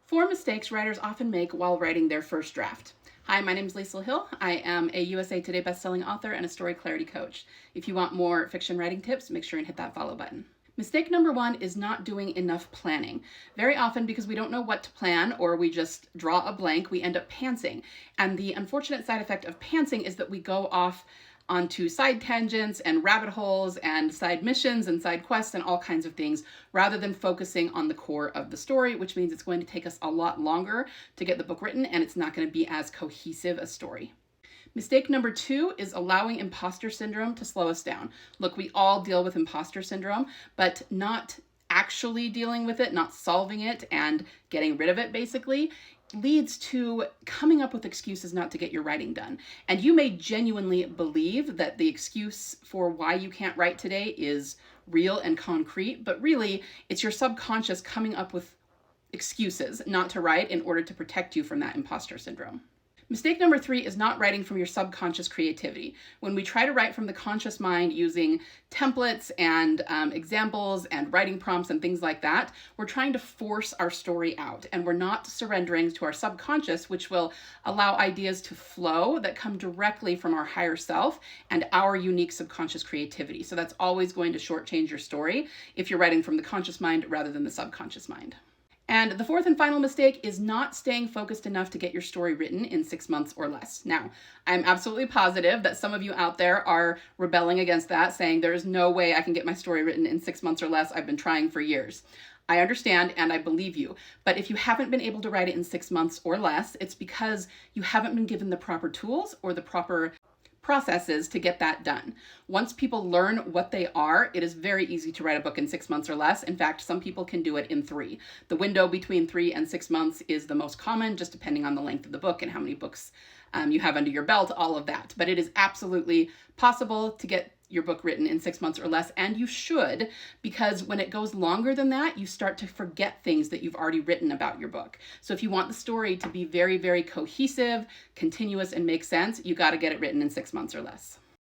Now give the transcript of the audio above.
4 mistakes writers often make while writing their first draft. Hi, my name is Lisa Hill. I am a USA Today bestselling author and a story clarity coach. If you want more fiction writing tips, make sure and hit that follow button. Mistake number 1 is not doing enough planning. Very often, because we don't know what to plan or we just draw a blank, we end up pantsing. And the unfortunate side effect of pantsing is that we go off onto side tangents and rabbit holes and side missions and side quests and all kinds of things, rather than focusing on the core of the story, which means it's going to take us a lot longer to get the book written and it's not going to be as cohesive a story. Mistake number 2 is allowing imposter syndrome to slow us down. Look, we all deal with imposter syndrome, but not actually dealing with it, not solving it and getting rid of it basically leads to coming up with excuses not to get your writing done. And you may genuinely believe that the excuse for why you can't write today is real and concrete, but really it's your subconscious coming up with excuses not to write in order to protect you from that imposter syndrome. Mistake number 3 is not writing from your subconscious creativity. When we try to write from the conscious mind using templates and examples and writing prompts and things like that, we're trying to force our story out and we're not surrendering to our subconscious, which will allow ideas to flow that come directly from our higher self and our unique subconscious creativity. So that's always going to shortchange your story if you're writing from the conscious mind rather than the subconscious mind. And the 4th and final mistake is not staying focused enough to get your story written in 6 months or less. Now, I'm absolutely positive that some of you out there are rebelling against that, saying there is no way I can get my story written in 6 months or less. I've been trying for years. I understand and I believe you, but if you haven't been able to write it in 6 months or less, it's because you haven't been given the proper tools or the proper processes to get that done. Once people learn what they are, it is very easy to write a book in 6 months or less. In fact, some people can do it in 3. The window between 3 and 6 months is the most common, just depending on the length of the book and how many books you have under your belt, all of that. But it is absolutely possible to get your book written in 6 months or less, and you should, because when it goes longer than that, you start to forget things that you've already written about your book. So if you want the story to be very, very cohesive, continuous, and make sense, you got to get it written in 6 months or less.